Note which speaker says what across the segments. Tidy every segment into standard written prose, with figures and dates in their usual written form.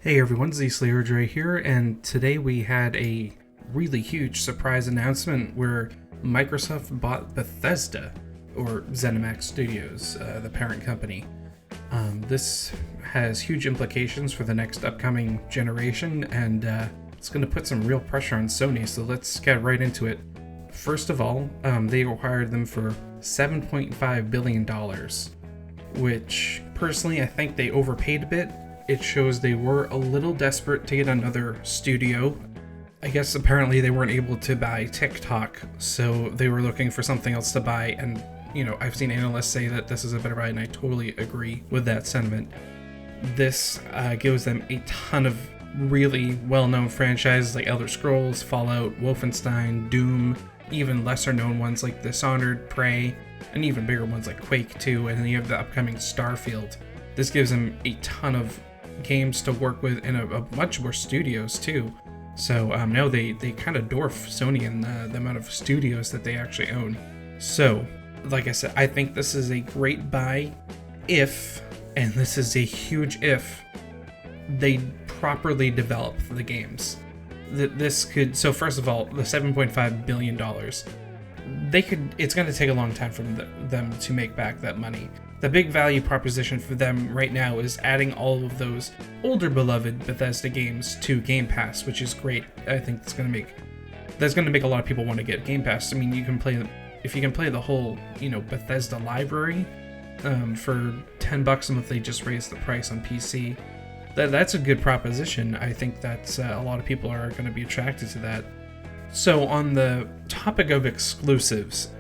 Speaker 1: Hey everyone, Z-Slayer here, and today we had a really huge surprise announcement where Microsoft bought Bethesda, or Zenimax Studios, the parent company. This has huge implications for the next upcoming generation, and it's going to put some real pressure on Sony, so let's get right into it. First of all, they acquired them for $7.5 billion, which personally I think they overpaid a bit. It shows they were a little desperate to get another studio. I guess apparently they weren't able to buy TikTok, so they were looking for something else to buy, and I've seen analysts say that this is a better buy, and I totally agree with that sentiment. This gives them a ton of really well-known franchises like Elder Scrolls, Fallout, Wolfenstein, Doom, even lesser-known ones like Dishonored, Prey, and even bigger ones like Quake 2, and then you have the upcoming Starfield. This gives them a ton of games to work with and a bunch more studios too. So now they kind of dwarf Sony in the amount of studios that they actually own. So, like I said, I think this is a great buy if, and this is a huge if, they properly develop the games. This could, so first of all, the $7.5 billion, it's going to take a long time for them to make back that money. The big value proposition for them right now is adding all of those older beloved Bethesda games to Game Pass, which is great. I think that's going to make a lot of people want to get Game Pass. I mean, if you can play the whole, Bethesda library for $10 a month. They just raised the price on PC. That's a good proposition. I think that a lot of people are going to be attracted to that. So on the topic of exclusives,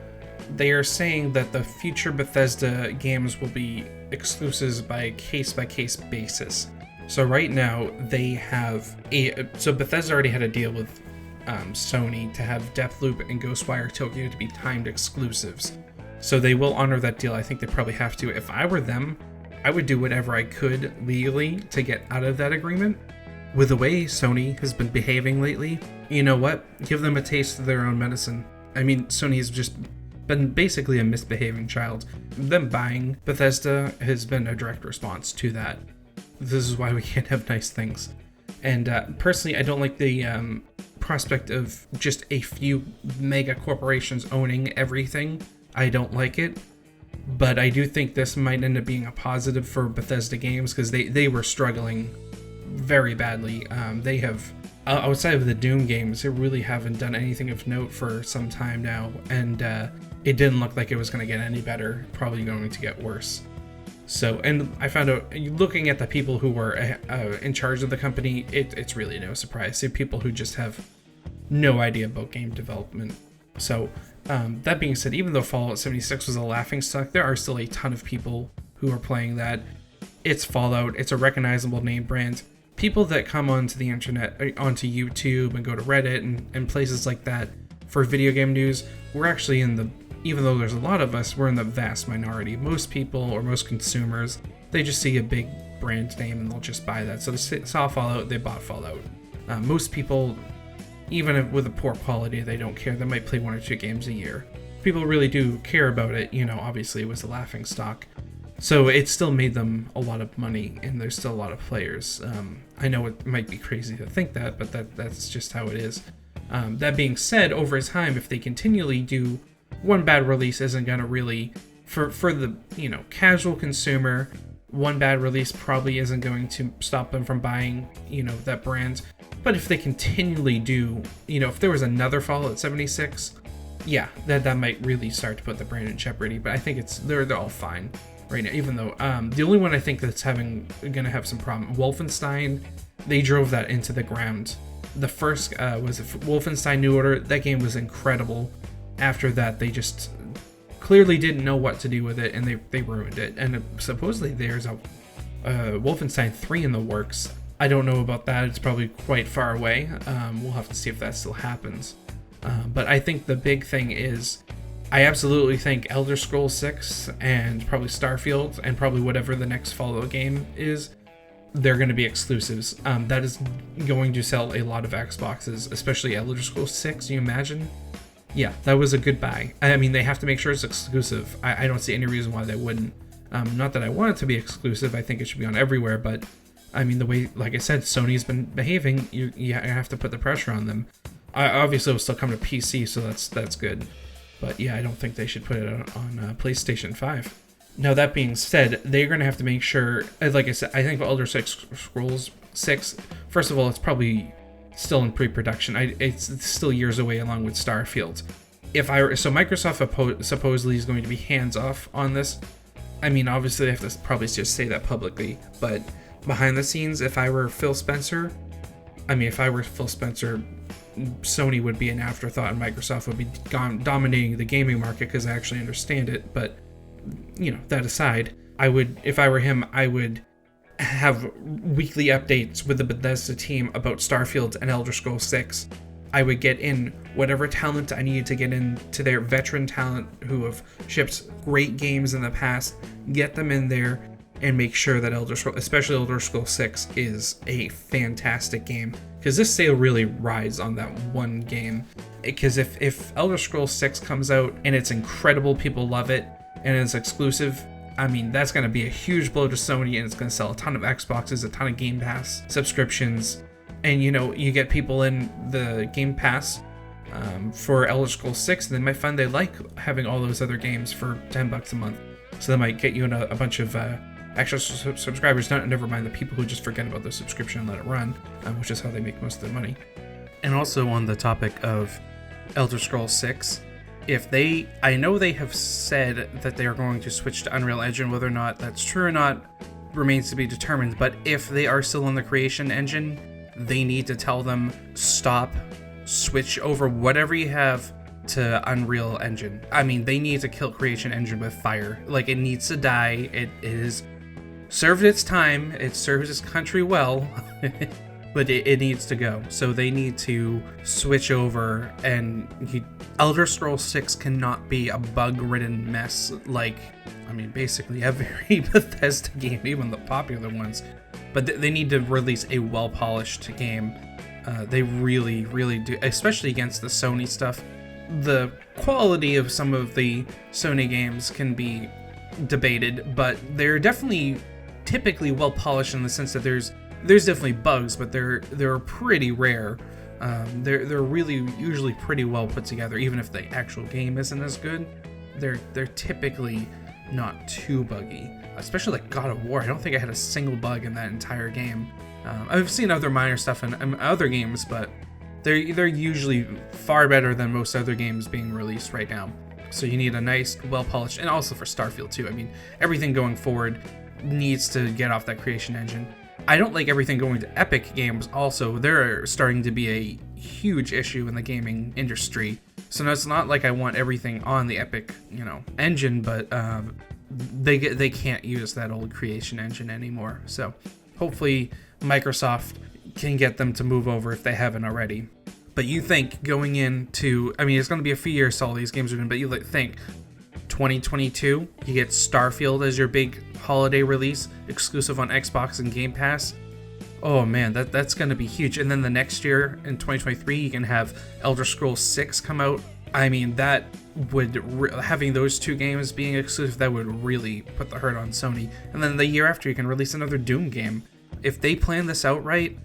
Speaker 1: they are saying that the future Bethesda games will be exclusives by a case-by-case basis. So right now, so Bethesda already had a deal with Sony to have Deathloop and Ghostwire Tokyo to be timed exclusives. So they will honor that deal. I think they probably have to. If I were them, I would do whatever I could legally to get out of that agreement. With the way Sony has been behaving lately, you know what? Give them a taste of their own medicine. I mean, Sony has just been basically a misbehaving child. Them buying Bethesda has been a direct response to that. This is why we can't have nice things. And personally, I don't like the prospect of just a few mega corporations owning everything. I don't like it. But I do think this might end up being a positive for Bethesda games because they were struggling very badly. They have, outside of the Doom games, they really haven't done anything of note for some time now, and it didn't look like it was going to get any better, probably going to get worse. So, and I found out, looking at the people who were in charge of the company, it's really no surprise. They're people who just have no idea about game development. So, that being said, even though Fallout 76 was a laughingstock, there are still a ton of people who are playing that. It's Fallout, it's a recognizable name brand. People that come onto the internet, onto YouTube and go to Reddit and places like that for video game news, we're actually even though there's a lot of us, we're in the vast minority. Most people, or most consumers, they just see a big brand name and they'll just buy that. So they saw Fallout, they bought Fallout. Most people, even with a poor quality, they don't care. They might play 1 or 2 games a year. People really do care about it, obviously it was a laughingstock. So it still made them a lot of money, and there's still a lot of players. I know it might be crazy to think that, but that's just how it is. That being said, over time, if they continually do, one bad release isn't going to really, for the casual consumer, one bad release probably isn't going to stop them from buying that brand. But if they continually do, if there was another Fallout 76, yeah, that might really start to put the brand in jeopardy. But I think they're all fine right now, even though the only one I think that's gonna have some problem, Wolfenstein, they drove that into the ground. The first was Wolfenstein New Order. That game was incredible. After that, they just clearly didn't know what to do with it, and they ruined it. And supposedly there's a Wolfenstein 3 in the works. I don't know about that. It's probably quite far away. We'll have to see if that still happens. But I think the big thing is, I absolutely think Elder Scrolls 6 and probably Starfield and probably whatever the next Fallout game is, they're going to be exclusives. That is going to sell a lot of Xboxes, especially Elder Scrolls 6, you imagine? Yeah, that was a good buy. I mean, they have to make sure it's exclusive. I don't see any reason why they wouldn't. Not that I want it to be exclusive, I think it should be on everywhere, but I mean, the way, like I said, Sony's been behaving, you have to put the pressure on them. Obviously, it'll still come to PC, so that's good. But yeah, I don't think they should put it on PlayStation 5. Now, that being said, they're going to have to make sure, like I said, I think Elder Scrolls 6, first of all, it's probably still in pre-production. It's still years away along with Starfield. So Microsoft supposedly is going to be hands-off on this. I mean, obviously they have to probably just say that publicly, but behind the scenes, if I were Phil Spencer, Sony would be an afterthought and Microsoft would be dominating the gaming market because I actually understand it. But, that aside, if I were him, I would have weekly updates with the Bethesda team about Starfield and Elder Scrolls 6. I would get in whatever talent I needed to get into their veteran talent who have shipped great games in the past, get them in there, and make sure that especially Elder Scrolls 6, is a fantastic game. Because this sale really rides on that one game. Because if Elder Scrolls 6 comes out and it's incredible, people love it, and it's exclusive, I mean, that's going to be a huge blow to Sony, and it's going to sell a ton of Xboxes, a ton of Game Pass subscriptions. And, you get people in the Game Pass for Elder Scrolls 6, and they might find they like having all those other games for $10 a month. So that might get you in a bunch of extra subscribers, never mind the people who just forget about the subscription and let it run, which is how they make most of their money. And also on the topic of Elder Scrolls 6, I know they have said that they are going to switch to Unreal Engine. Whether or not that's true or not remains to be determined, but if they are still in the Creation Engine, they need to tell them, stop, switch over whatever you have to Unreal Engine. I mean, they need to kill Creation Engine with fire. Like, it needs to die. It is served its time. It serves its country well, but it needs to go. So they need to switch over, and Elder Scrolls 6 cannot be a bug-ridden mess like, basically every Bethesda game, even the popular ones. But they need to release a well-polished game. They really, really do, especially against the Sony stuff. The quality of some of the Sony games can be debated, but they're definitely typically well-polished in the sense that there's definitely bugs, but they're pretty rare. They're really usually pretty well put together, even if the actual game isn't as good. They're typically not too buggy. Especially like God of War, I don't think I had a single bug in that entire game. I've seen other minor stuff in other games, but they're usually far better than most other games being released right now. So you need a nice, well-polished, and also for Starfield too. I mean, everything going forward needs to get off that Creation Engine. I don't like everything going to Epic Games also. They're starting to be a huge issue in the gaming industry. So it's not like I want everything on the Epic, engine, but they can't use that old Creation Engine anymore. So hopefully Microsoft can get them to move over if they haven't already. But you think going into, it's going to be a few years till all these games are in, but you think 2022, you get Starfield as your big holiday release, exclusive on Xbox and Game Pass. Oh man, that's going to be huge. And then the next year in 2023, you can have Elder Scrolls 6 come out. That would, having those two games being exclusive, that would really put the hurt on Sony. And then the year after, you can release another Doom game. If they plan this out right,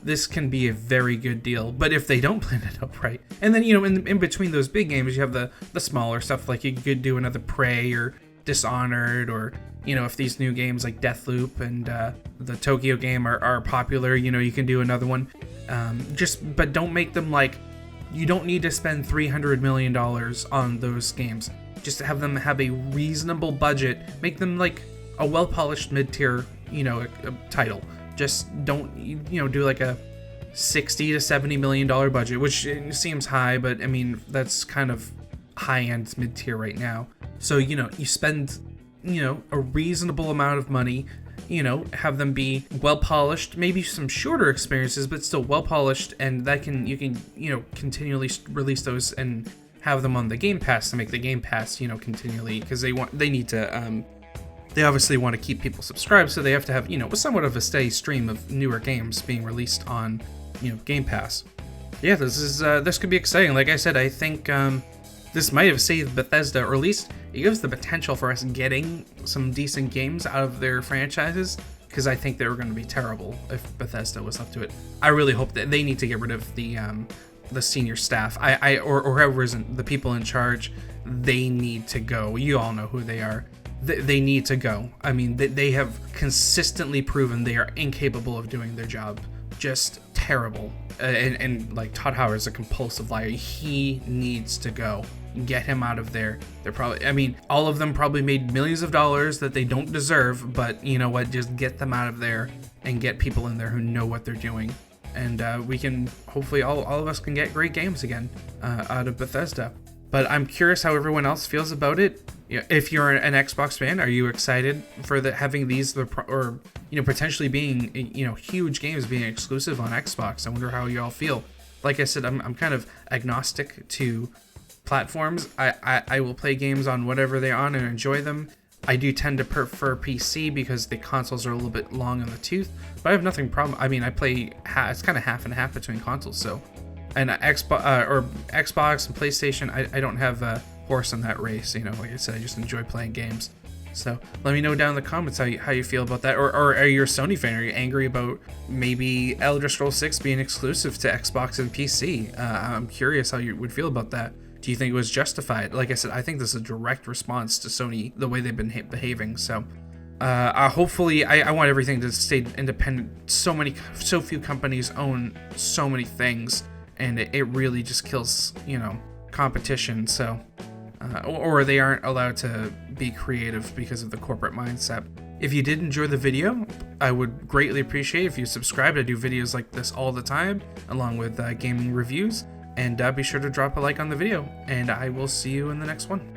Speaker 1: this can be a very good deal. But if they don't plan it out right, and then, in between those big games, you have the smaller stuff, like you could do another Prey or Dishonored, or, if these new games like Deathloop and the Tokyo game are popular, you can do another one. But don't make them like, you don't need to spend $300 million on those games. Just have them have a reasonable budget. Make them like a well-polished mid-tier, a title. Just don't, do like a $60 to $70 million budget, which seems high, but that's kind of high-end mid-tier right now. So, you spend, a reasonable amount of money, have them be well-polished, maybe some shorter experiences, but still well-polished, and you can continually release those and have them on the Game Pass to make the Game Pass, continually, because they obviously want to keep people subscribed, so they have to have, somewhat of a steady stream of newer games being released on, Game Pass. Yeah, this could be exciting. Like I said, I think this might have saved Bethesda, or at least it gives the potential for us getting some decent games out of their franchises. because I think they were going to be terrible if Bethesda was up to it. I really hope that they need to get rid of the senior staff. Or whoever isn't the people in charge, they need to go. You all know who they are. They need to go. I mean, they have consistently proven they are incapable of doing their job. Just terrible. And like Todd Howard's a compulsive liar. He needs to go. Get him out of there. They're probably, I mean, all of them probably made millions of dollars that they don't deserve, but you know what? Just get them out of there and get people in there who know what they're doing. And we can, hopefully all of us can get great games again out of Bethesda. But I'm curious how everyone else feels about it. If you're an Xbox fan, are you excited for having these, or potentially being huge games being exclusive on Xbox? I wonder how you all feel. Like I said, I'm kind of agnostic to platforms. I will play games on whatever they're on and enjoy them. I do tend to prefer PC because the consoles are a little bit long in the tooth, but I have nothing problem. I mean, I play it's kind of half and half between consoles, so. And Xbox and PlayStation, I don't have a horse in that race. Like I said, I just enjoy playing games. So let me know down in the comments how you feel about that. Or are you a Sony fan? Are you angry about maybe Elder Scrolls 6 being exclusive to Xbox and PC? I'm curious how you would feel about that. Do you think it was justified? Like I said, I think this is a direct response to Sony, the way they've been behaving. So hopefully, I want everything to stay independent. So few companies own so many things. And it really just kills, competition. So, or they aren't allowed to be creative because of the corporate mindset. If you did enjoy the video, I would greatly appreciate if you subscribed. I do videos like this all the time, along with gaming reviews. And be sure to drop a like on the video. And I will see you in the next one.